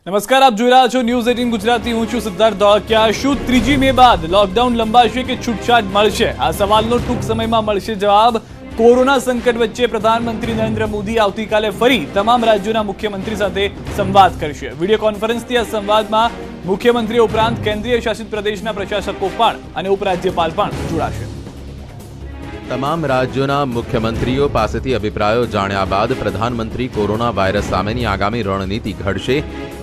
નમસ્કાર, આપ જોઈ રહ્યા છો ન્યૂઝ 18 ગુજરાતી. હું છું સિદ્ધાર્થ ધોળકિયા. શું 3જી મે બાદ લોકડાઉન લંબાશે કે છૂટછાટ મળશે? આ સવાલનો ટૂંક સમયમાં મળશે જવાબ. કોરોના સંકટ વચ્ચે પ્રધાનમંત્રી નરેન્દ્ર મોદી આવતીકાલે ફરી તમામ રાજ્યોના મુખ્યમંત્રી સાથે સંવાદ કરશે. વિડીયો કોન્ફરન્સથી આ સંવાદમાં મુખ્યમંત્રીઓ ઉપરાંત કેન્દ્રીય શાસિત પ્રદેશના પ્રશાસકો પણ અને ઉપરાજ્યપાલ પણ જોડાશે. તમામ રાજ્યોના મુખ્યમંત્રીઓ પાસેથી અભિપ્રાયો જાણ્યા બાદ પ્રધાનમંત્રી કોરોના વાયરસ સામેની આગામી રણનીતિ ઘડશે.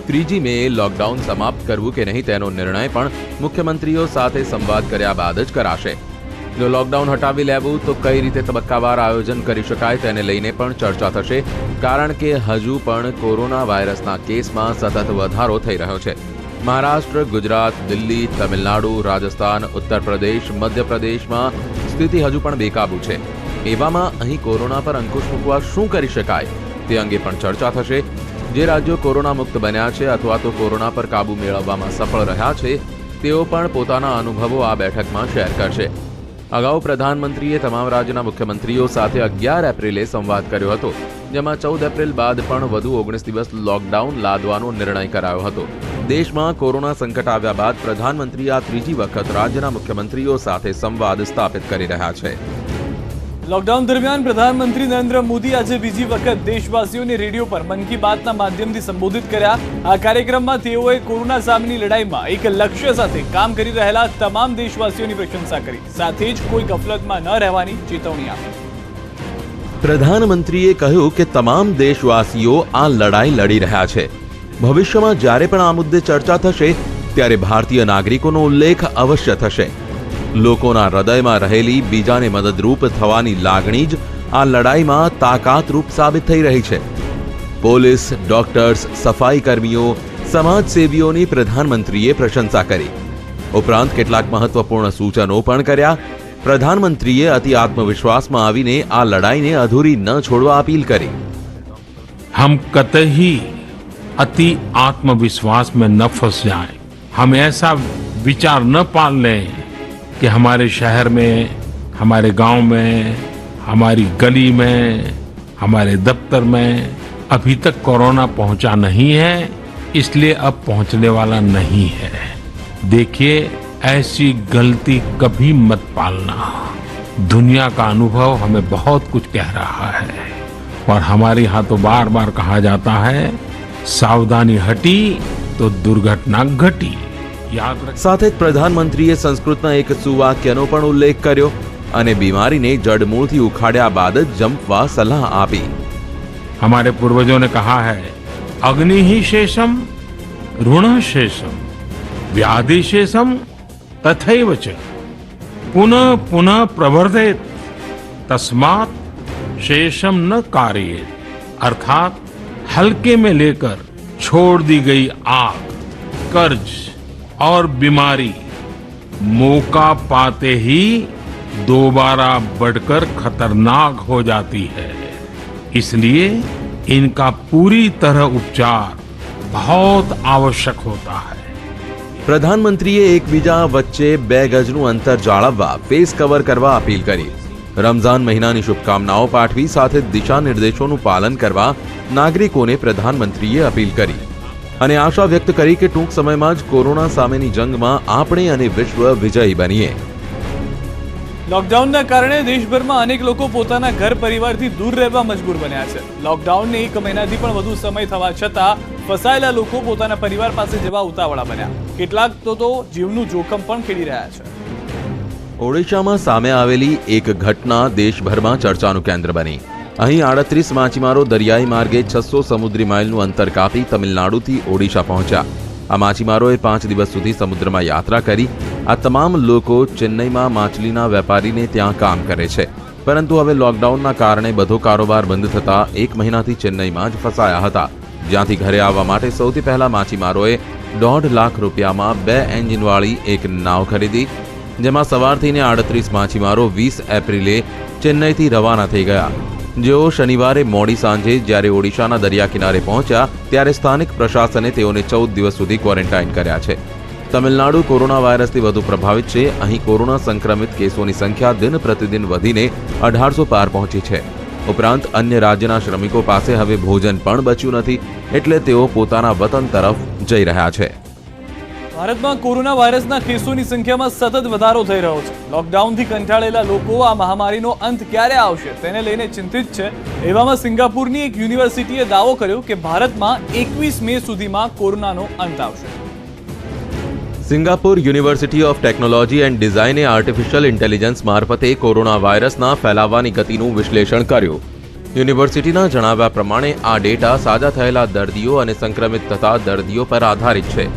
3જી મે લોકડાઉન સમાપ્ત કરવું કે નહીં તેનો નિર્ણય પણ મુખ્યમંત્રીઓ સાથે સંવાદ કર્યા બાદ જ કરાશે. જો લોકડાઉન હટાવી લેવું તો કઈ રીતે તબક્કાવાર આયોજન કરી શકાય તેને લઈને પણ ચર્ચા થશે, કારણ કે હજુ પણ કોરોના વાયરસના કેસમાં સતત વધારો થઈ રહ્યો છે. મહારાષ્ટ્ર, ગુજરાત, દિલ્હી, તમિલનાડુ, રાજસ્થાન, ઉત્તર પ્રદેશ, મધ્યપ્રદેશમાં સ્થિતિ હજુ પણ બેકાબુ છે. એવામાં અહીં કોરોના પર અંકુશ મૂકવા શું કરી શકાય તે અંગે પણ ચર્ચા થશે. જે રાજ્યો કોરોના મુક્ત બન્યા છે અથવા તો કોરોના પર કાબુ મેળવવામાં સફળ રહ્યા છે તેઓ પણ પોતાના અનુભવો આ બેઠકમાં શેર કરશે. અગાઉ પ્રધાનમંત્રીએ તમામ રાજ્યના મુખ્યમંત્રીઓ સાથે 11 એપ્રિલે સંવાદ કર્યો હતો, જેમાં 14 એપ્રિલ બાદ પણ વધુ 19 દિવસ લોકડાઉન લાદવાનો નિર્ણય કરાયો હતો. દેશમાં કોરોના સંકટ આવ્યા બાદ પ્રધાનમંત્રી આ 3જી વખત રાજ્યના મુખ્યમંત્રીઓ સાથે સંવાદ સ્થાપિત કરી રહ્યા છે. લોકડાઉન દરમિયાન પ્રધાનમંત્રી નરેન્દ્ર મોદી આજે બીજી વખત દેશવાસીઓને રેડિયો પર મન કી બાતના માધ્યમથી સંબોધિત કર્યા. આ કાર્યક્રમમાં તેઓએ કોરોના સામેની લડાઈમાં એક લક્ષ્ય સાથે કામ કરી રહેલા તમામ દેશવાસીઓની પ્રશંસા કરી, સાથે જ કોઈ ગફલતમાં ન રહેવાની ચેતવણી આપી. પ્રધાનમંત્રીએ કહ્યું કે તમામ દેશવાસીઓ આ લડાઈ લડી રહ્યા છે. ભવિષ્યમાં જ્યારે પણ આ મુદ્દે ચર્ચા થશે ત્યારે ભારતીય નાગરિકોનો ઉલ્લેખ અવશ્ય થશે. લોકોના હૃદયમાં રહેલી બીજાને મદદરૂપ થવાની લાગણી જ આ લડાઈમાં તાકાતરૂપ સાબિત થઈ રહી છે. પોલીસ, ડોક્ટર્સ, સફાઈ કર્મીઓ, સમાજસેવીઓની પ્રધાનમંત્રીએ પ્રશંસા કરી. ઉપરાંત કેટલાક મહત્વપૂર્ણ સૂચનો પણ કર્યા. પ્રધાનમંત્રીએ અતિ આત્મવિશ્વાસમાં આવીને આ લડાઈને અધૂરી ન છોડવા અપીલ કરી. हम कतई अति आत्मविश्वास में न फंस जाएं, हम ऐसा विचार न पाल लें कि हमारे शहर में, हमारे गांव में, हमारी गली में, हमारे दफ्तर में अभी तक कोरोना पहुंचा नहीं है, इसलिए अब पहुंचने वाला नहीं है. देखिए, ऐसी गलती कभी मत पालना. दुनिया का अनुभव हमें बहुत कुछ कह रहा है और हमारे यहाँ तो बार बार कहा जाता है, सावधानी हटी तो दुर्घटना घटी. સાથે જ પ્રધાનમંત્રીએ સંસ્કૃતના એક સુવાક્યનો પણ ઉલ્લેખ કર્યો અને બીમારીને જડમૂળથી ઉખાડ્યા બાદ જ જંપવા સલાહ આપી. हमारे पूर्वजों ने कहा है, अग्नि ही शेषम ऋण शेषम व्याधि शेषम तथैव च पुनः पुनः प्रवर्धेत तस्मात् शेषम न कार्येत. अर्थात हल्के में लेकर छोड़ दी गई आग, कर्ज और बीमारी मौका पाते ही दोबारा बढ़कर खतरनाक हो जाती है. इसलिए इनका पूरी तरह उपचार बहुत आवश्यक होता है. પ્રધાનમંત્રીએ એકબીજા વચ્ચે 2 ગજનું અંતર જાળવવા, ફેસ કવર કરવા અપીલ કરી. રમઝાન મહિનાની શુભકામનાઓ પાઠવી, સાથે દિશા નિર્દેશોનું પાલન કરવા નાગરિકોને પ્રધાનમંત્રીએ અપીલ કરી અને આશા વ્યક્ત કરી કે ટૂંક સમયમાં જ કોરોના સામેની જંગમાં આપણે અને વિશ્વ વિજયી બનીએ. લોકડાઉનના કારણે દેશભરમાં અનેક લોકો પોતાના ઘર પરિવારથી દૂર રહેવા મજબૂર બન્યા છે. લોકડાઉનને 1 મહિનાથી પણ વધુ સમય થવા છતાં ફસાયેલા લોકો પોતાના પરિવાર પાસે જવા ઉતાવળા બન્યા. કેટલાક તો જીવનું જોખમ પણ ખેડી રહ્યા છે. ઓડિશામાં સામે આવેલી એક ઘટના દેશભરમાં ચર્ચાનું કેન્દ્ર બની. અહીં 38 માછીમારો દરિયાઈ માર્ગે 600 સમુદ્રી માઇલનું અંતર કાપી તમિલનાડુથી ઓડિશા પહોંચ્યા. આ માછીમારોએ 5 દિવસ સુધી સમુદ્રમાં યાત્રા કરી. આ તમામ લોકો ચેન્નઈમાં માછલીના વેપારીને ત્યાં કામ કરે છે, પરંતુ હવે લોકડાઉનના કારણે બધો કારોબાર બંધ થતા 1 મહિનાથી ચેન્નઈમાં જ ફસાયા હતા, જ્યાંથી ઘરે આવવા માટે સૌથી પહેલા માછીમારોએ 1.5 લાખ રૂપિયામાં 2 એન્જિનવાળી એક નાવ ખરીદી, જેમાં સવાર થઈને 38 માછીમારો 20 એપ્રિલે ચેન્નઈથી રવાના થઈ ગયા. જેઓ શનિવારે મોડી સાંજે જ્યારે ઓડિશાના દરિયા કિનારે પહોંચ્યા ત્યારે સ્થાનિક પ્રશાસને તેઓને 14 દિવસ સુધી ક્વોરન્ટાઇન કર્યા છે. તમિલનાડુ કોરોના વાયરસથી વધુ પ્રભાવિત છે. અહીં કોરોના સંક્રમિત કેસોની સંખ્યા દિન પ્રતિદિન વધીને 1800 પાર પહોંચી છે. ઉપરાંત અન્ય રાજ્યના શ્રમિકો પાસે હવે ભોજન પણ બચ્યું નથી, એટલે તેઓ પોતાના વતન તરફ જઈ રહ્યા છે. ભારતમાં કોરોના વાયરસના કેસોની સંખ્યામાં સતત વધારો થઈ રહ્યો છે. લોકડાઉનથી કંટાળેલા લોકો આ મહામારીનો અંત ક્યારે આવશે તેને લઈને ચિંતિત છે. એવામાં સિંગાપુરની એક યુનિવર્સિટીએ દાવો કર્યો કે ભારતમાં 21 મે સુધીમાં કોરોનાનો અંત આવશે. Singapore university of technology and ડિઝાઇને આર્ટિફિશિયલ ઇન્ટેલિજન્સ મારફતે કોરોના વાયરસના ફેલાવાની ગતિનું વિશ્લેષણ કર્યું. યુનિવર્સિટીના જણાવ્યા પ્રમાણે આ ડેટા સાજા થયેલા દર્દીઓ અને સંક્રમિત થતા દર્દીઓ પર આધારિત છે.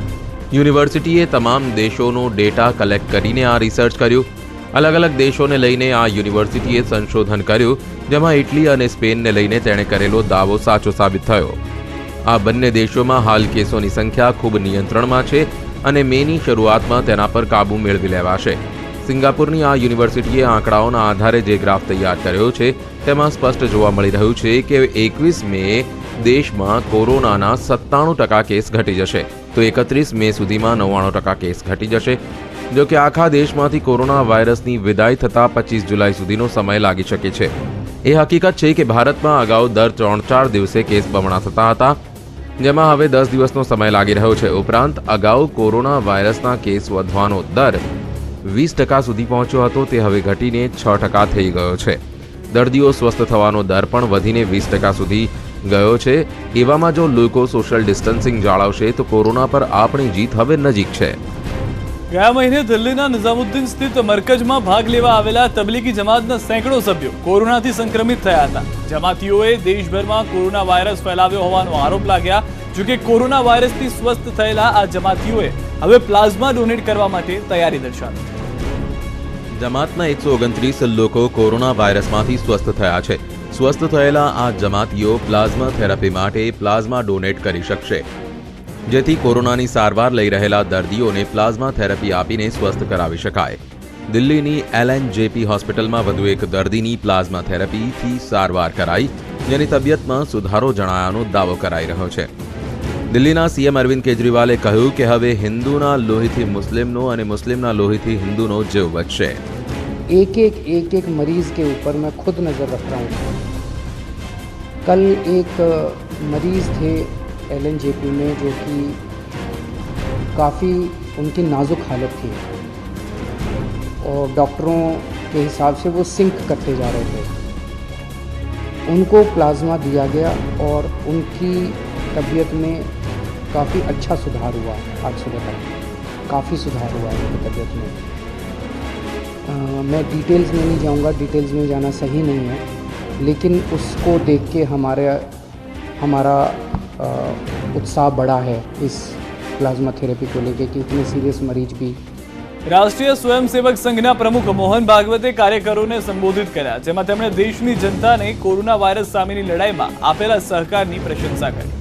યુનિવર્સિટીએ તમામ દેશોનો ડેટા કલેક્ટ કરીને આ રિસર્ચ કર્યું. અલગ અલગ દેશોને લઈને આ યુનિવર્સિટીએ સંશોધન કર્યું, જેમાં ઇટલી અને સ્પેનને લઈને તેણે કરેલો દાવો સાચો સાબિત થયો. આ બંને દેશોમાં હાલ કેસોની સંખ્યા ખૂબ નિયંત્રણમાં છે અને મેની શરૂઆતમાં તેના પર કાબૂ મેળવી લેવાશે. સિંગાપુરની આ યુનિવર્સિટીએ આંકડાઓના આધારે જે ગ્રાફ તૈયાર કર્યો છે તેમાં સ્પષ્ટ જોવા મળી રહ્યું છે કે 21 મે દેશમાં કોરોનાના 97% કેસ ઘટી જશે, તો 31 મે સુધીમાં 99% કેસ ઘટી જશે. જો કે આખા દેશમાંથી કોરોના વાયરસની વિદાય થતા 25 જુલાઈ સુધીનો સમય લાગી શકે છે. એ હકીકત છે કે ભારતમાં અગાઉ દર 3-4 દિવસે કેસ બમણા થતા હતા, જેમાં હવે 10 દિવસનો સમય લાગી રહ્યો છે. ઉપરાંત અગાઉ કોરોના વાયરસના કેસ વધવાનો દર 20% સુધી પહોંચ્યો હતો, તે હવે ઘટીને 6% થઈ ગયો છે. દર્દીઓ સ્વસ્થ થવાનો દર પણ વધીને 20% સુધી ગયો છે. એવામાં જો લોકો સોશિયલ ડિસ્ટન્સિંગ જાળવશે તો કોરોના પર આપણી જીત હવે નજીક છે. ગયા મહિને દિલ્હીના નિઝામુદ્દીન સ્થિત મરકજમાં ભાગ લેવા આવેલા તબલીગી જમાતના સેંકડો સભ્યો કોરોનાથી સંક્રમિત થયા હતા. જમાતીઓએ દેશભરમાં કોરોના વાયરસ ફેલાવ્યો હોવાનો આરોપ લાગ્યા. જોકે કોરોના વાયરસથી સ્વસ્થ થયેલા આ જમાતીઓએ હવે પ્લાઝમા ડોનેટ કરવા માટે તૈયારી દર્શાવી. જમાતના 129 લોકો કોરોના વાયરસમાંથી સ્વસ્થ થયા છે. સ્વસ્થ થયેલા આ જમાતીઓ પ્લાઝમા થેરાપી માટે પ્લાઝમા ડોનેટ કરી શકશે, જેથી કોરોનાની સારવાર લઈ રહેલા દર્દીઓને પ્લાઝમા થેરાપી આપીને સ્વસ્થ કરાવી શકાય. દિલ્હીની LNJP હોસ્પિટલમાં વધુ એક દર્દીની પ્લાઝમા થેરાપીથી સારવાર કરાઈ, જેની તબિયતમાં સુધારો જણાયાનો દાવો કરાઈ રહ્યો છે. દિલ્હીના CM અરવિંદ કેજરીવાલે કહ્યું કે હવે હિન્દુના લોહીથી મુસ્લિમનો અને મુસ્લિમના લોહીથી हिंदूनो जीव बचे. एक मरीज के ऊपर मैं खुद नज़र रख रहा हूँ. कल एक मरीज थे LNJP में जो कि काफ़ी उनकी नाजुक हालत थी और डॉक्टरों के हिसाब से वो सिंक करते जा रहे थे. उनको प्लाज्मा दिया गया और उनकी तबीयत में काफ़ी अच्छा सुधार हुआ. आज सुबह तक काफ़ी सुधार हुआ है उनकी तबीयत में. मैं डिटेल्स में नहीं जाऊंगा, डिटेल्स में जाना सही नहीं है, लेकिन उसको देख के हमारा उत्साह बढ़ा है इस प्लाज्मा थेरेपी को लेके कि इतने सीरियस मरीज भी. રાષ્ટ્રીય સ્વયંસેવક સંઘના પ્રમુખ મોહન ભાગવતે કાર્યકરોને સંબોધિત કર્યા, જેમાં તેમણે દેશની જનતાને કોરોના વાયરસ સામેની લડાઈમાં આપેલા સહકારની પ્રશંસા કરી.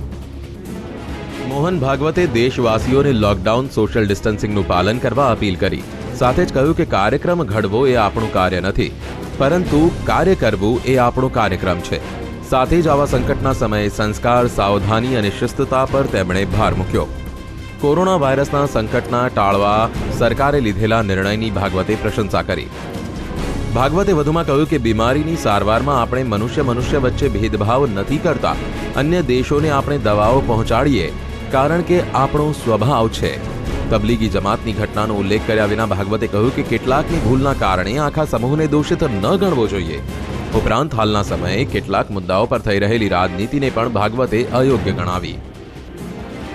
મોહન ભાગવતે દેશવાસીઓને લોકડાઉન સોશિયલ ડિસ્ટન્સિંગનું પાલન કરવા અપીલ કરી. સાથે જ કહ્યું કે કાર્યક્રમ ઘડવો એ આપણું કાર્ય નથી, પરંતુ કાર્ય કરવું એ આપણો કાર્યક્રમ છે. સાથે જ આવા સંકટના સમયે સંસ્કાર, સાવધાની અને શિસ્તતા પર તેમણે ભાર મૂક્યો. કોરોના વાયરસના સંકટના ટાળવા સરકારે લીધેલા નિર્ણયની ભાગવતે પ્રશંસા કરી. ભાગવતે વધુમાં કહ્યું કે બીમારીની સારવારમાં આપણે મનુષ્ય વચ્ચે ભેદભાવ નથી કરતા. અન્ય દેશોને આપણે દવાઓ પહોંચાડીએ, કારણ કે આપણો સ્વભાવ છે. તબલીગી જમાતની ઘટનાનો ઉલ્લેખ કર્યા વિના ભાગવતે કહ્યું કે કેટલાકની ભૂલના કારણે આખા સમૂહને દોષિત ન ગણવો જોઈએ. ઉપરાંત હાલના સમયે કેટલાક મુદ્દાઓ પર થઈ રહેલી રાજનીતિને પણ ભાગવતે અયોગ્ય ગણાવી.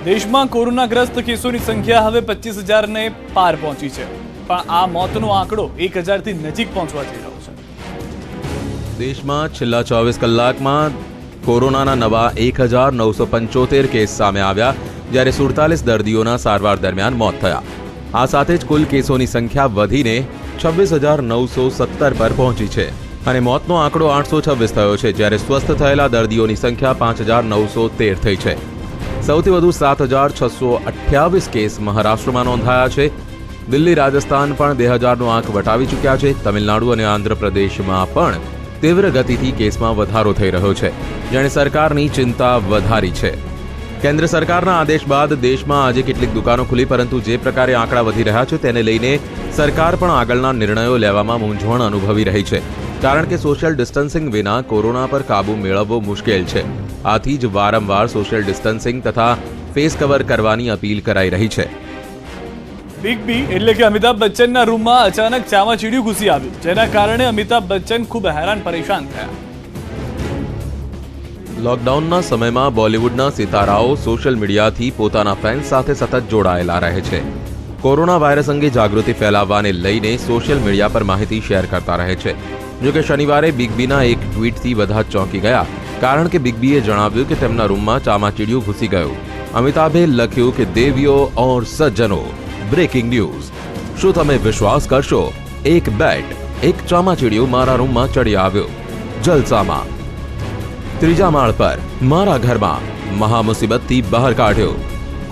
દેશમાં કોરોનાગ્રસ્ત કેસોની સંખ્યા હવે 25,000ને પાર પહોંચી છે, પણ આ મોતનો આંકડો 1,000થી નજીક પહોંચવા જઈ રહ્યો છે. દેશમાં છેલ્લા 24 કલાકમાં કોરોનાના નવા 1,975 કેસ સામે આવ્યા, જ્યારે 47 દર્દીઓના સારવાર દરમિયાન મોત થયા. આ સાથે જ કુલ કેસોની સંખ્યા વધીને 26,917 પર પહોંચી છે અને મોતનો આંકડો 826 થયો છે, જ્યારે સ્વસ્થ થયેલા દર્દીઓની સંખ્યા 5,913 થઈ છે. સૌથી વધુ 7,628 કેસ મહારાષ્ટ્રમાં નોંધાયા છે. દિલ્હી, રાજસ્થાન પણ 2,000નો આંક વટાવી ચૂક્યા છે. તમિલનાડુ અને આંધ્રપ્રદેશમાં પણ તીવ્ર ગતિથી કેસમાં વધારો થઈ રહ્યો છે, જેણે સરકારની ચિંતા વધારી છે. કેન્દ્ર સરકારના આદેશ બાદ દેશમાં આજે કેટલીક દુકાનો ખુલી, પરંતુ જે પ્રકારે આંકડા વધી રહ્યા છે તેને લઈને સરકાર પણ આગળના નિર્ણયો લેવામાં મૂંઝવણ અનુભવી રહી છે. કારણ કે સોશિયલ ડિસ્ટન્સિંગ વિના કોરોના પર કાબુ મેળવવો મુશ્કેલ છે. આથી જ વારંવાર સોશિયલ ડિસ્ટન્સિંગ તથા ફેસ કવર કરવાની અપીલ કરાઈ રહી છે. બિગ બી એટલે કે અમિતાભ બચ્ચનના રૂમમાં અચાનક ચામાચીડિયું ઘૂસી આવ્યું, જેના કારણે અમિતાભ બચ્ચન ખૂબ હેરાન પરેશાન થયા. લોકડાઉનના સમયમાં બોલિવૂડના સિતારાઓ સોશિયલ મીડિયાથી પોતાના ફેન્સ સાથે સતત જોડાયેલા રહે છે. કોરોના વાયરસ અંગે જાગૃતિ ફેલાવવાને લઈને સોશિયલ મીડિયા પર માહિતી શેર કરતા રહે છે. જોકે શનિવારે બિગ બીના એક ટ્વીટથી બધા ચોંકી ગયા, કારણ કે બિગ બીએ જણાવ્યું કે તેમના રૂમમાં ચામાચીડિયું ઘૂસી ગયું. અમિતાભે લખ્યું કે દેવીઓ ઓર સજ્જનો, બ્રેકિંગ ન્યૂઝ. શું તમે વિશ્વાસ કરશો? એક બેટ, એક ચામાચીડિયું મારા રૂમમાં ચડી આવ્યો. જલસામાં. ત્રીજા માળ પર મારા ઘરમાં મહામુસીબતથી બહાર કાઢ્યો.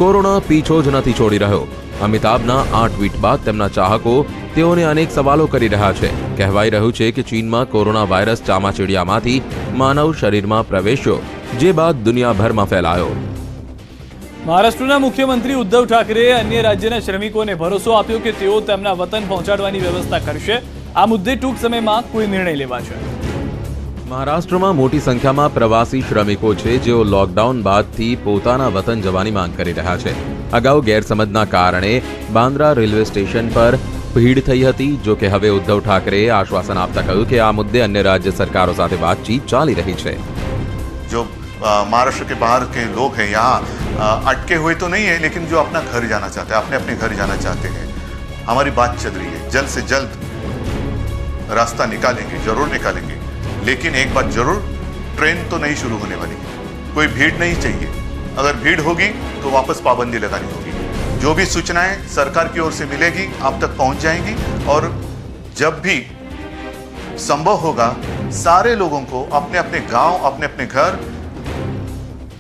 કોરોના પીછો જ નથી છોડી રહ્યો. અમિતાભના આ ટ્વીટ બાદ તેમના ચાહકો તેઓને અનેક સવાલો કરી રહ્યા છે. કહેવાઈ રહ્યું છે કે ચીનમાં કોરોના વાયરસ ચામાચીડિયામાંથી માનવ શરીરમાં પ્રવેશ્યો, જે બાદ દુનિયાભરમાં ફેલાયો. મહારાષ્ટ્રના મુખ્યમંત્રી ઉદ્ધવ ઠાકરેએ અન્ય રાજ્યના શ્રમિકોને ભરોસો આપ્યો કે તેઓ તેમના વતન પહોંચાડવાની વ્યવસ્થા કરશે. આ મુદ્દે ટૂંક સમયમાં કોઈ નિર્ણય લેવાશે. મહારાષ્ટ્રમાં મોટી સંખ્યામાં પ્રવાસી શ્રમિકો છે, જેઓ લોકડાઉન બાદથી પોતાના વતન જવાની માંગ કરી રહ્યા છે. અગાઉ ગેરસમજના કારણે બાંદ્રા રેલવે સ્ટેશન પર ભીડ થઈ હતી. જો કે હવે ઉદ્ધવ ઠાકરેએ આશ્વાસન આપતા કહ્યું કે આ મુદ્દે અન્ય રાજ્ય સરકારો સાથે વાતચીત ચાલી રહી છે. जो महाराष्ट्र के बाहर के लोग हैं यहाँ अटके हुए तो नहीं है, लेकिन जो अपना घर जाना चाहते हैं, अपने अपने घर जाना चाहते हैं, हमारी बात चल रही है. जल्द से जल्द रास्ता निकालेंगे, जरूर निकालेंगे. लेकिन एक बात जरूर, ट्रेन तो नहीं शुरू होने वाली. कोई भीड़ नहीं चाहिए. अगर भीड़ होगी तो वापस पाबंदी लगानी होगी. जो भी सूचनाएं सरकार की ओर से मिलेगी आप तक पहुंच जाएंगी, और जब भी संभव होगा सारे लोगों को अपने अपने गांव, अपने अपने घर,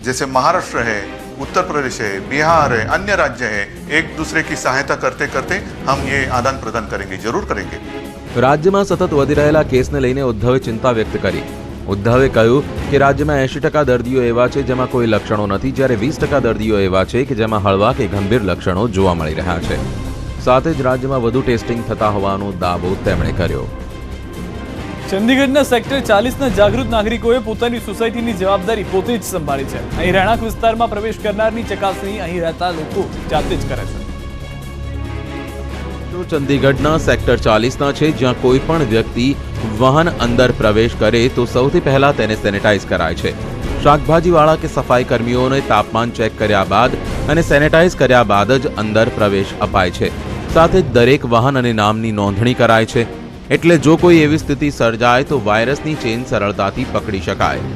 जैसे महाराष्ट्र है, उत्तर प्रदेश है, बिहार है, अन्य राज्य है, एक दूसरे की सहायता करते करते हम ये आदान प्रदान करेंगे, जरूर करेंगे. રાજ્યમાં સતત વધી રહેલા કેસને લઈને ઉદ્ધવે ચિંતા વ્યક્ત કરી. ઉદ્ધવે કહ્યું કે રાજ્યમાં 80% દર્દીઓ એવા છે જેમાં કોઈ લક્ષણો નથી, જ્યારે 20% દર્દીઓ એવા છે કે જેમાં હળવા કે ગંભીર લક્ષણો જોવા મળી રહ્યા છે. સાથે જ રાજ્યમાં વધુ ટેસ્ટિંગ થતા હોવાનો દાવો તેમણે કર્યો. ચંદીગઢના સેક્ટર 40ના જાગૃત નાગરિકોએ પોતાની સોસાયટીની જવાબદારી પોતે જ સંભાળી છે. અહીં રહેણાંક વિસ્તારમાં પ્રવેશ કરનારની ચકાસણી અહીં રહેતા લોકો જાતે જ કરે છે. ચંદીગઢના સેક્ટર 40ના છે, જ્યાં કોઈ પણ વ્યક્તિ વાહન અંદર પ્રવેશ કરે તો સૌથી પહેલા તેને સેનેટાઈઝ કરાય છે. શાકભાજીવાળા કે સફાઈ કર્મીઓને તાપમાન ચેક કર્યા બાદ અને સેનેટાઈઝ કર્યા બાદ જ અંદર પ્રવેશ અપાય છે. સાથે જ દરેક વાહન અને નામની નોંધણી કરાય છે. એટલે જો કોઈ એવી સ્થિતિ સર્જાય તો વાયરસની ચેન સરળતાથી પકડી શકાય.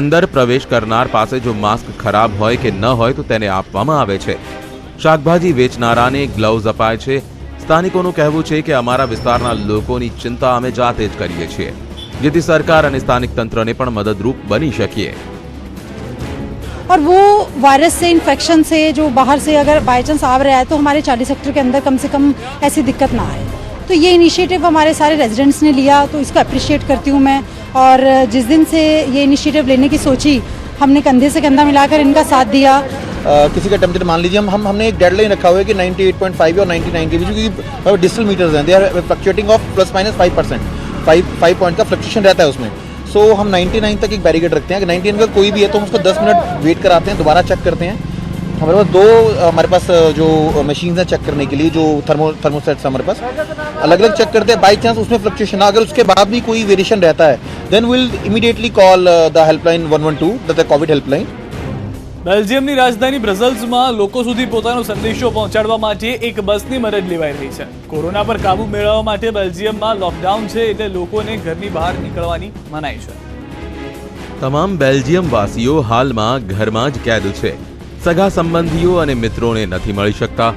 અંદર પ્રવેશ કરનાર પાસે જો માસ્ક ખરાબ હોય કે ન હોય તો તેને આપવામાં આવે છે. શાકભાજી વેચનારાને ગ્લવ્સ અપાય છે. સ્થાનિકોનું કહેવું છે કે અમારા વિસ્તારના લોકોની ચિંતા અમે જાતે જ કરીએ છીએ, જેથી સરકાર અને સ્થાનિક તંત્રને પણ મદદરૂપ બની શકીએ. और वो वायरस से इन्फेक्शन से जो बाहर से अगर बाई चांस आ रहा है तो हमारे 40 सेक्टर के अंदर कम से कम ऐसी दिक्कत ना आए. तो ये इनिशिएटिव हमारे सारे रेजिडेंट्स ने लिया, तो इसको अप्रिशिएट करती हूँ मैं. और जिस दिन से ये इनिशिएटिव लेने की सोची, हमने कंधे से कंधा मिलाकर इनका साथ दिया. किसी का टेम्परेचर मान लीजिए हमने एक डेडलाइन रखा हुआ है कि 98.5 और 99 के बीच, क्योंकि डिजिटल मीटर्स हैं, they are fluctuating of ±5%. 5 point का फ्लक्चुएशन रहता है उसमें. सो हम 99 तक एक बैरिकेड रखते हैं. अगर 99 का कोई भी है तो हम उसको 10 मिनट वेट कराते हैं, दोबारा चेक करते हैं. हमारे पास जो मशीन्स हैं चेक करने के लिए, जो थर्मोसेट्स हमारे पास अलग अलग चेक करते हैं. बाई चांस उसमें फ्लक्चुएशन, अगर उसके बाद भी कोई वेरिएशन रहता है, then will immediately call the helpline 112, the covid helpline. બેલ્જિયમની રાજધાની બ્રસેલ્સમાં લોકો સુધી પોતાનો સંદેશો પહોંચાડવા માટે એક બસની મદદ લેવાઈ રહી છે. કોરોના પર કાબુ મેળવવા માટે બેલ્જિયમમાં લોકડાઉન છે, એટલે લોકોને ઘરની બહાર નીકળવાની મનાઈ છે. તમામ બેલ્જિયમ વાસીઓ હાલમાં ઘરમાં જ કેદ છે. સગા સંબંધીઓ અને મિત્રોને નથી મળી શકતા.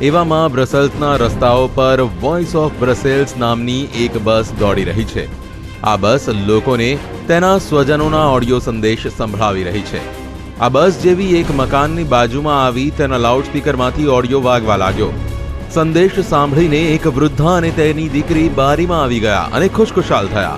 એવામાં બ્રસેલ્સના રસ્તાઓ પર વોઇસ ઓફ બ્રસેલ્સ નામની એક બસ દોડી રહી છે. આ બસ લોકોને તેના સ્વજનોના ઓડિયો સંદેશ સંભળાવી રહી છે. આ બસ જેવી એક મકાનની બાજુમાં આવી તેના લાઉડસ્પીકરમાંથી ઓડિયો વાગવા લાગ્યો. સંદેશ સાંભળીને એક વૃદ્ધા અને તેની દીકરી બારીમાં આવી ગયા અને ખુશખુશાલ થયા.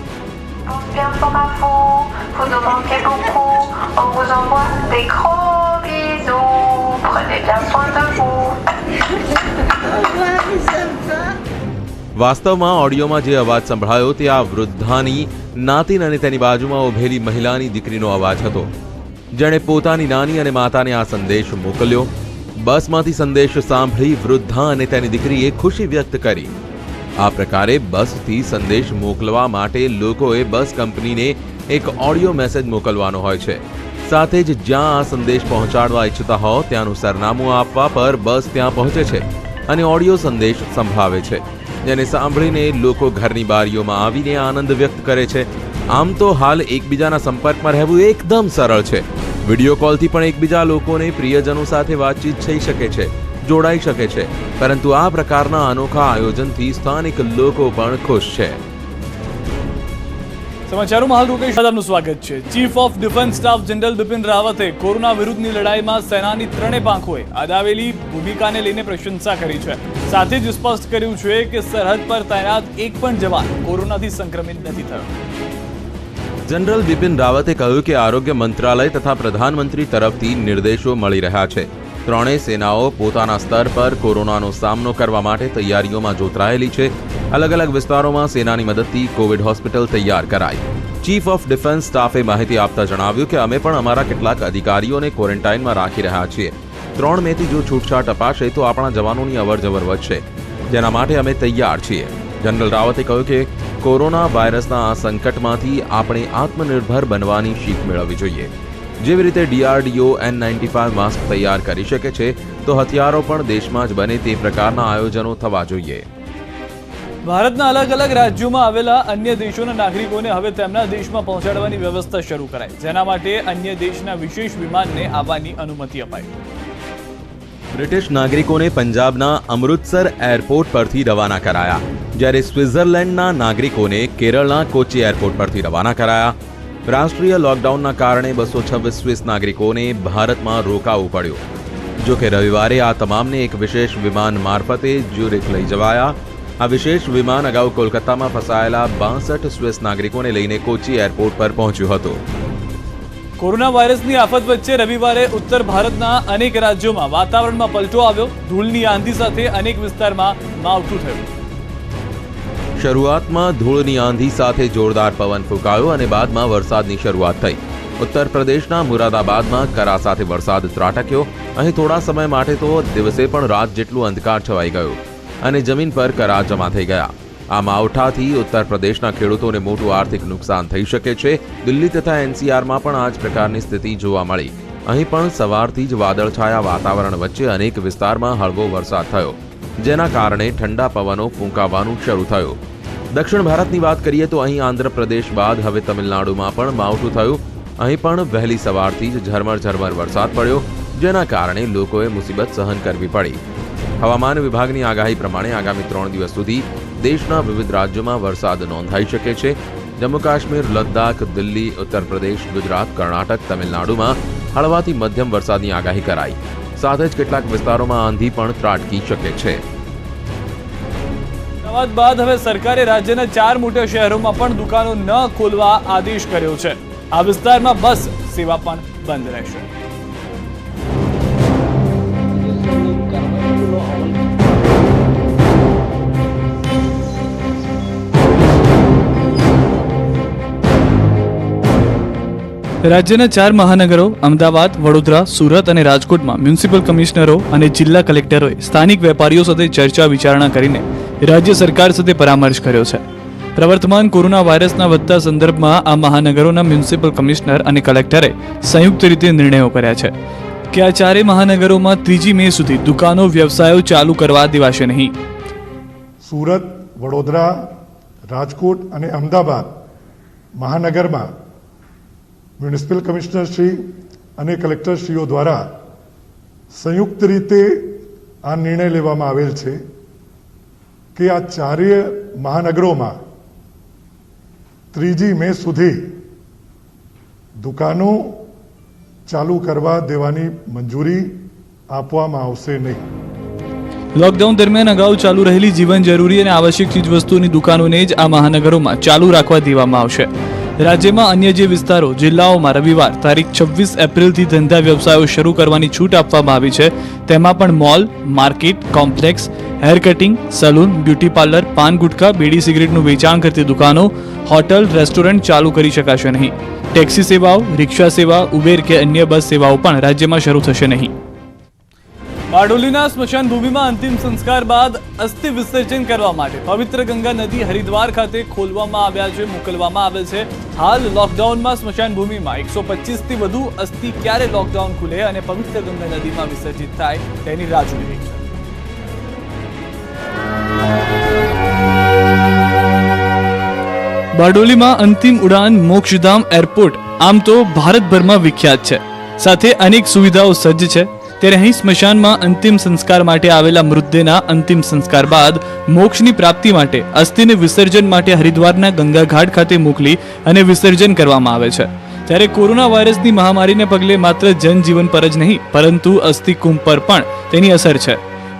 વાસ્તવમાં ઓડિયોમાં જે અવાજ સંભળાયો તે આ વૃદ્ધાની નાતિન અને તેની બાજુમાં ઊભેલી મહિલાની દીકરીનો અવાજ હતો, જેણે પોતાની નાની અને માતાને આ સંદેશ મોકલ્યો. બસમાંથી સંદેશ સાંભળી વૃદ્ધા અને તેની દીકરીએ ખુશી વ્યક્ત કરી. આ પ્રકારે બસથી સંદેશ મોકલવા માટે લોકોએ બસ કંપનીને એક ઓડિયો મેસેજ મોકલવાનો હોય છે. સાથે જ જ્યાં આ સંદેશ પહોંચાડવા ઈચ્છતા હો ત્યાંનું સરનામું આપવા પર બસ ત્યાં પહોંચે છે અને ઓડિયો સંદેશ સંભળાવે છે, જેને સાંભળીને લોકો ઘરની બારીઓમાં આવીને આનંદ વ્યક્ત કરે છે. આમ તો હાલ એકબીજાના સંપર્કમાં રહેવું એકદમ સરળ છે. વિડીયો કોલથી પણ એકબીજા લોકોને પ્રિયજનો સાથે વાતચીત થઈ શકે છે, જોડાઈ શકે છે, પરંતુ આ પ્રકારના અનોખા આયોજનથી સ્થાનિક લોકો પણ ખુશ છે. સમાચારોમાં હાલ રોકેશ આપનું સ્વાગત છે. Chief of defence staff general Bipin રાવતે કોરોના વિરુદ્ધની લડાઈમાં સેનાની ત્રણેય પાંખોએ અદાવેલી ભૂમિકાને લઈને પ્રશંસા કરી છે. સાથે જ સ્પષ્ટ કર્યું છે કે સરહદ પર તૈનાત એક પણ જવાન કોરોનાથી સંક્રમિત નથી થયો. જનરલ બિપિન રાવતે કહ્યું કે આરોગ્ય મંત્રાલય તથા પ્રધાનમંત્રી તરફથી નિર્દેશો મળી રહ્યા છે. ત્રણેય સેનાઓ પોતાના સ્તર પર કોરોનાનો સામનો કરવા માટે તૈયારીઓમાં જોતરાયેલી છે. અલગ અલગ વિસ્તારોમાં સેનાની મદદથી કોવિડ હોસ્પિટલ તૈયાર કરાઈ. ચીફ ઓફ ડિફેન્સ સ્ટાફે માહિતી આપતા જણાવ્યું કે અમે પણ અમારા કેટલાક અધિકારીઓને ક્વોરન્ટાઇનમાં રાખી રહ્યા છીએ. 3 મેથી જો છૂટછાટ અપાશે તો આપણા જવાનોની અવરજવર વધશે, જેના માટે અમે તૈયાર છીએ. જનરલ રાવતે કહ્યું કે કોરોના વાયરસના આ સંકટમાંથી આપણે આત્મનિર્ભર બનવાની શીખ મેળવવી જોઈએ. જેવી રીતે DRDO N95 માસ્ક તૈયાર કરી શકે છે, તો હથિયારો પણ દેશમાં જ બને તે પ્રકારના આયોજનો થવા જોઈએ. ભારતના અલગ અલગ રાજ્યોમાં આવેલા અન્ય દેશોના નાગરિકોને હવે તેમના દેશમાં પહોંચાડવાની વ્યવસ્થા શરૂ કરાઈ, જેના માટે અન્ય દેશના વિશેષ વિમાનને આવવાની અનુમતિ અપાઈ. બ્રિટિશ નાગરિકોને પંજાબના અમૃતસર એરપોર્ટ પરથી રવાના કરાયા, જ્યારે સ્વિટ્ઝરલેન્ડના નાગરિકોને કેરળના કોચી એરપોર્ટ પરથી રવાના કરાયા. રાષ્ટ્રીય લોકડાઉનના કારણે 226 સ્વિસ નાગરિકોને ભારતમાં રોકાવું પડ્યું. જો કે રવિવારે આ તમામને એક વિશેષ વિમાન મારફતે જ્યુરિક લઈ જવાયા. આ વિશેષ વિમાન અગાઉ કોલકાતામાં ફસાયેલા 62 સ્વિસ નાગરિકોને લઈને કોચી એરપોર્ટ પર પહોંચ્યું હતું. કોરોના વાયરસની આફત વચ્ચે રવિવારે ઉત્તર ભારતના અનેક રાજ્યોમાં વાતાવરણમાં પલટો આવ્યો. ધૂળની આંધી સાથે અનેક વિસ્તારમાં માવઠું થયું. શરૂઆતમાં ધૂળની આંધી સાથે જોરદાર પવન ફૂંકાયો અને બાદમાં વરસાદની શરૂઆત થઈ. ઉત્તર પ્રદેશના મુરાદાબાદમાં કરા સાથે વરસાદ ત્રાટક્યો. અહીં થોડા સમય માટે તો દિવસે પણ રાત જેટલું અંધકાર છવાઈ ગયો અને જમીન પર કરા જમા થઈ ગયા. આ માવઠાથી ઉત્તર પ્રદેશના ખેડૂતોને મોટું આર્થિક નુકસાન થઈ શકે છે. દિલ્હી તથા NCRમાં પણ આ જ પ્રકારની સ્થિતિ જોવા મળી. અહીં પણ સવારથી જ વાદળછાયા વાતાવરણ વચ્ચે અનેક વિસ્તારમાં હળવો વરસાદ થયો, જેના કારણે ઠંડા પવનો ફૂંકાવાનું શરૂ થયું. દક્ષિણ ભારતની વાત કરીએ તો અહીં આંધ્રપ્રદેશ બાદ હવે તમિલનાડુમાં પણ માવઠું થયું. અહીં પણ વહેલી સવારથી જ ઝરમર ઝરમર વરસાદ પડ્યો, જેના કારણે લોકોએ મુસીબત સહન કરવી પડી. હવામાન વિભાગની આગાહી પ્રમાણે આગામી 3 દિવસ સુધી દેશના વિવિધ રાજ્યોમાં વરસાદ નોંધાઈ શકે છે. જમ્મુ કાશ્મીર, લદ્દાખ, દિલ્હી, ઉત્તર પ્રદેશ, ગુજરાત, કર્ણાટક, તમિલનાડુમાં હળવાથી મધ્યમ વરસાદની આગાહી કરાઈ. સાથે જ કેટલાક વિસ્તારોમાં આંધી પણ ત્રાટકી શકે છે. બાદ હવે સરકારે રાજ્યના 4 મોટા શહેરોમાં પણ દુકાનો ન ખોલવા આદેશ કર્યો છે. આ વિસ્તારમાં બસ સેવા પણ બંધ રહેશે. રાજ્યના 4 મહાનગરો અમદાવાદ, વડોદરા, સુરત અને રાજકોટમાં મ્યુનિસિપલ કમિશનરો અને જિલ્લા કલેક્ટરોએ સ્થાનિક વેપારીઓ સાથે ચર્ચા વિચારણા કરીને રાજ્ય સરકાર સાથે પરામર્શ કર્યો છે. પ્રવર્તમાન કોરોના વાયરસના વધતા સંદર્ભમાં આ મહાનગરોના મ્યુનિસિપલ કમિશનર અને કલેક્ટરે સંયુક્ત રીતે નિર્ણયો કર્યા છે કે આ 4 મહાનગરોમાં 3 મે સુધી દુકાનો વ્યવસાયો ચાલુ કરવા દેવાશે નહીં. સુરત, વડોદરા, રાજકોટ અને અમદાવાદ મહાનગરમાં મ્યુનિસિપલ કમિશનરશ્રી અને કલેક્ટરશ્રીઓ દ્વારા સંયુક્ત રીતે આ નિર્ણય લેવામાં આવેલ છે કે આ 4 મહાનગરોમાં 3 મે સુધી દુકાનો ચાલુ કરવા દેવાની મંજૂરી આપવામાં આવશે નહીં. લોકડાઉન દરમિયાન અગાઉ ચાલુ રહેલી જીવન જરૂરી અને આવશ્યક ચીજવસ્તુઓની દુકાનોને જ આ મહાનગરોમાં ચાલુ રાખવા દેવામાં આવશે. રાજ્યમાં અન્ય જે વિસ્તારો જિલ્લાઓમાં રવિવાર તારીખ 26 એપ્રિલથી ધંધા વ્યવસાયો શરૂ કરવાની છૂટ આપવામાં આવી છે તેમાં પણ mall, market complex, hair cutting, salon, beauty parlour, paan gutkha, bidi સિગરેટનું વેચાણ કરતી દુકાનો, હોટલ, રેસ્ટોરન્ટ ચાલુ કરી શકાશે નહીં. ટેક્સી સેવાઓ, રિક્ષા સેવા, ઉબેર કે અન્ય બસ સેવાઓ પણ રાજ્યમાં શરૂ થશે નહીં. બારડોલીના સ્મશાન ભૂમિમાં અંતિમ સંસ્કાર બાદ અસ્થિ વિસર્જન કરવા માટે પવિત્ર ગંગા નદી હરિદ્વાર ખાતે ખોલવામાં આવ્યા છે, મોકલવામાં આવે છે. હાલ લોકડાઉનમાં સ્મશાન ભૂમિમાં 125 થી વધુ અસ્થિ ક્યારે લોકડાઉન ખુલે અને પવિત્ર ગંગા નદીમાં વિસર્જિત થાય તેની રાહ જોઈ રહી છે. બારડોલીમાં અંતિમ ઉડાન મોક્ષધામ એરપોર્ટ આમ તો ભારતભરમાં વિખ્યાત છે, સાથે અનેક સુવિધાઓ સજ્જ છે. ત્યારે અહીં સ્મશાનમાં અંતિમ સંસ્કાર માટે આવેલા મૃતદેહના અંતિમ સંસ્કાર બાદ મોક્ષની પ્રાપ્તિ માટે અસ્થિને વિસર્જન માટે હરિદ્વારના ગંગા ઘાટ ખાતે મોકલી અને વિસર્જન કરવામાં આવે છે. ત્યારે કોરોના વાયરસની મહામારીને પગલે માત્ર જનજીવન પર જ નહીં પરંતુ અસ્થિ કુંભ પર પણ તેની અસર છે.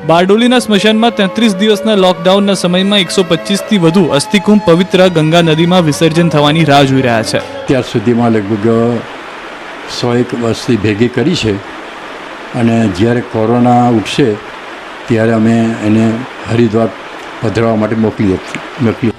બારડોલીના સ્મશાનમાં 33 દિવસના લોકડાઉનના સમયમાં 125 થી વધુ અસ્થિકુંભ પવિત્ર ગંગા નદીમાં વિસર્જન થવાની રાહ જોઈ રહ્યા છે. ત્યાર સુધીમાં લગભગ 101 અસ્થિ ભેગી કરી છે અને જ્યારે કોરોના ઉઠશે ત્યારે અમે એને હરિદ્વાર પધરાવવા માટે મોકલી.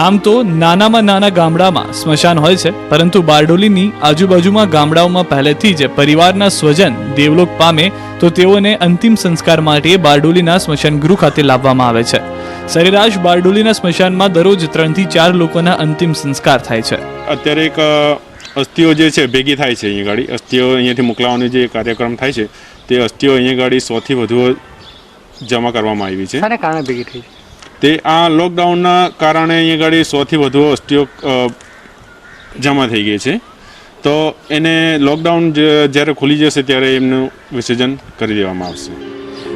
આમ તો નાનામાં નાના ગામડામાં સ્મશાન હોય છે પરંતુ બારડોલીની આજુબાજુમાં ગામડાઓમાં પહેલેથી જ પરિવારના સ્વજન દેવલોક પામે તો તેઓને અંતિમ સંસ્કાર માટે બારડોલીના સ્મશાન ગૃહ ખાતે લાવવામાં આવે છે. સરેરાશ બારડોલીના સ્મશાનમાં દરરોજ 3 થી 4 લોકોના અંતિમ સંસ્કાર થાય છે. અત્યારે એક અસ્થિઓ જે છે ભેગી થાય છે, અહીંયા ગાડી અસ્થિઓ અહીંયાથી મોકલાવાનો જે કાર્યક્રમ થાય છે તે અસ્થિઓ અહીંયા ગાડી 100 થી વધુ જમા કરવામાં આવી છે. શાને કારણે ભેગી થઈ? તે આ લોકડાઉનના કારણે અહીંયા ગાડી 100 થી વધુ અસ્થિઓ જમા થઈ ગઈ છે. તો એને લોકડાઉન જ્યારે ખુલી જશે ત્યારે એમનું વિસર્જન કરી દેવામાં આવશે.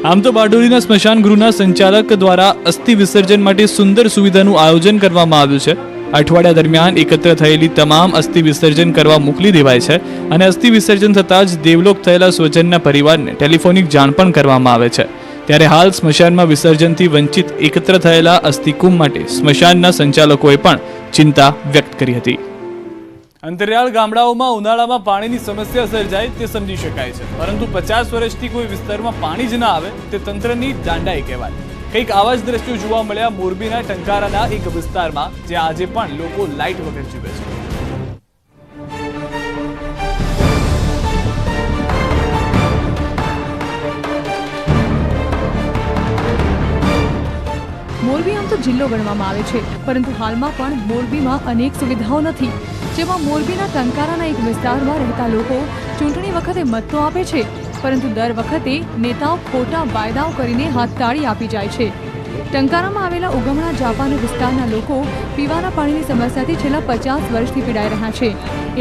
આમ તો બારડોલીના સ્મશાન ગૃહના સંચાલક દ્વારા અસ્થિ વિસર્જન માટે સુંદર સુવિધાનું આયોજન કરવામાં આવ્યું છે. અઠવાડિયા દરમિયાન એકત્ર થયેલી તમામ અસ્થિ વિસર્જન કરવા મોકલી દેવાય છે અને અસ્થિ વિસર્જન થતાં જ દેવલોક થયેલા સ્વજનના પરિવારને ટેલિફોનિક જાણ પણ કરવામાં આવે છે. ત્યારે હાલ સ્મશાનમાં વિસર્જનથી વંચિત એકત્ર થયેલા અસ્થિકુંભ માટે સ્મશાનના સંચાલકોએ પણ ચિંતા વ્યક્ત કરી હતી. અંતરિયાળ ગામડાઓમાં ઉનાળામાં પાણીની સમસ્યા સર્જાય તે સમજી શકાય છે, પરંતુ 50 વર્ષથી કોઈ વિસ્તારમાં પાણી જ ના આવે તે તંત્રની દાંડાઈ કહેવાય. કંઈક આવા જ દ્રશ્યો જોવા મળ્યા મોરબીના ટંકારાના એક વિસ્તારમાં, જ્યાં આજે પણ લોકો લાઇટ વગર જીવે છે. મોરબી આમ તો જિલ્લો ગણવામાં આવે છે, પરંતુ હાલમાં પણ મોરબીમાં અનેક સુવિધાઓ નથી. જેમાં મોરબીના ટંકારાના એક વિસ્તારમાં રહેતા લોકો ચૂંટણી વખતે મત તો આપે છે, પરંતુ દર વખતે નેતાઓ ખોટા વાયદાઓ કરીને હાથતાળી આપી જાય છે. ટંકારામાં આવેલા ઉગમણા જાપાન વિસ્તારના લોકો પીવાના પાણીની સમસ્યાથી છેલ્લા 50 વર્ષથી પીડાઈ રહ્યા છે.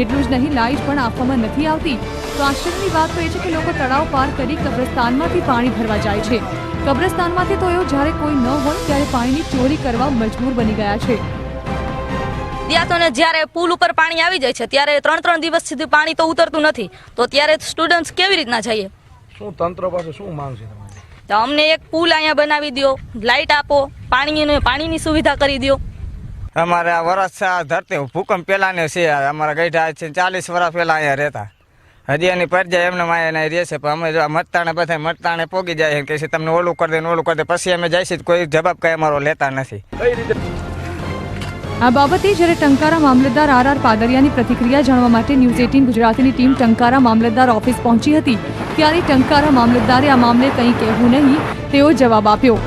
એટલું જ નહીં, લાઇટ પણ આપવામાં નથી આવતી. તો આશ્ચર્યની વાત તો એ છે કે લોકો તળાવ પાર કરી કબ્રસ્તાનમાંથી પાણી ભરવા જાય છે. કબ્રસ્તાનમાંથી તો એઓ જ્યારે કોઈ ન હોય ત્યારે પાણીની ચોરી કરવા મજબૂર બની ગયા છે. ત્યાં તો જ્યારે પુલ ઉપર પાણી આવી જાય છે ત્યારે 3 દિવસ સુધી પાણી તો ઉતરતું નથી, તો ત્યારે સ્ટુડન્ટ્સ કેવી રીતના જઈએ? શું તંત્ર પાસે શું માંગ છે તમારી? તો અમને એક પુલ અહીંયા બનાવી દો, લાઇટ આપો, પાણીની સુવિધા કરી દો. અમારે આ વરસ ધરતી ભૂકંપ પહેલાને છે, અમારા ગઈઢા છે 40 વર્ષ પહેલા અહીંયા રહેતા. હજી એની પરજાય એમને માયા રહે છે, પણ અમે જો મતતાણે બધા મતતાણે પોગી જાય કે છે તમને ઓલું કરી દે ઓલું કરી દે, પછી અમે જઈશું કોઈ જવાબ કઈ અમારો લેતા નથી. આ બાબતે જ્યારે ટંકારા મામલતદાર આર પાદરિયાની પ્રતિક્રિયા જાણવા માટે ન્યૂઝ 18 ગુજરાતીની ટીમ ટંકારા મામલતદાર ઓફિસ પહોંચી હતી, ત્યારે ટંકારા મામલતદારે આ મામલે કંઈ કહેવું નહીં તેવો જવાબ આપ્યો.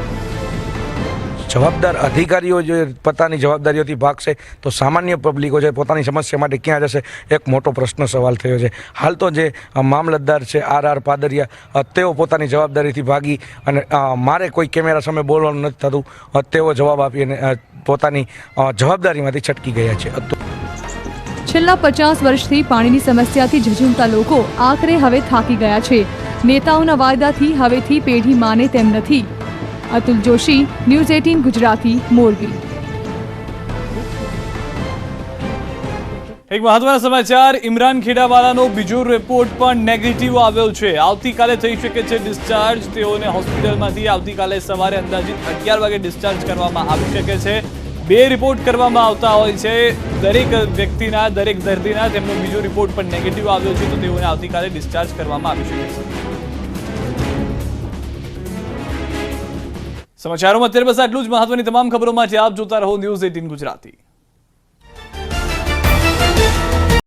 જવાબદાર અધિકારીઓ જો પોતાની જવાબદારીઓથી ભાગશે તો સામાન્ય પબ્લિકો છે પોતાની સમસ્યા માટે ક્યાં જશે, એક મોટો પ્રશ્ન સવાલ થયો છે. હાલ તો જે મામલતદાર છે આર પાદરિયા તેઓ પોતાની જવાબદારીથી ભાગી અને મારે કોઈ કેમેરા સામે બોલવાનું નથી થતું, તેઓ જવાબ આપી અને પોતાની જવાબદારીમાંથી છટકી ગયા છે. છેલ્લા 50 વર્ષથી પાણીની સમસ્યાથી ઝઝૂમતા લોકો આખરે હવે થાકી ગયા છે. નેતાઓના વાયદાથી હવેથી પેઢી માને તેમ નથી. અતુલ જોશી, ન્યૂઝ 18 ગુજરાતી, મોરબી. એક મહત્વના સમાચાર, ઇમરાન ખેડાવાલાનો બીજો રિપોર્ટ પણ નેગેટિવ આવ્યો છે. આવતીકાલે થઈ શકે છે ડિસ્ચાર્જ. તેઓને હોસ્પિટલમાંથી આવતીકાલે સવારે અંદાજિત 11 વાગે ડિસ્ચાર્જ કરવામાં આવી શકે છે. 2 રિપોર્ટ કરવામાં આવતા હોય છે. દરેક વ્યક્તિના, દરેક દર્દીના તેમનો બીજો રિપોર્ટ પણ નેગેટિવ આવ્યો છે, તો તેઓને આવતીકાલે ડિસ્ચાર્જ કરવામાં આવી શકે છે. સમાચારોમાં અત્યારે બસ આટલું જ. મહત્વની તમામ ખબરો માટે આપ જોતા રહો ન્યૂઝ 18 ગુજરાતી.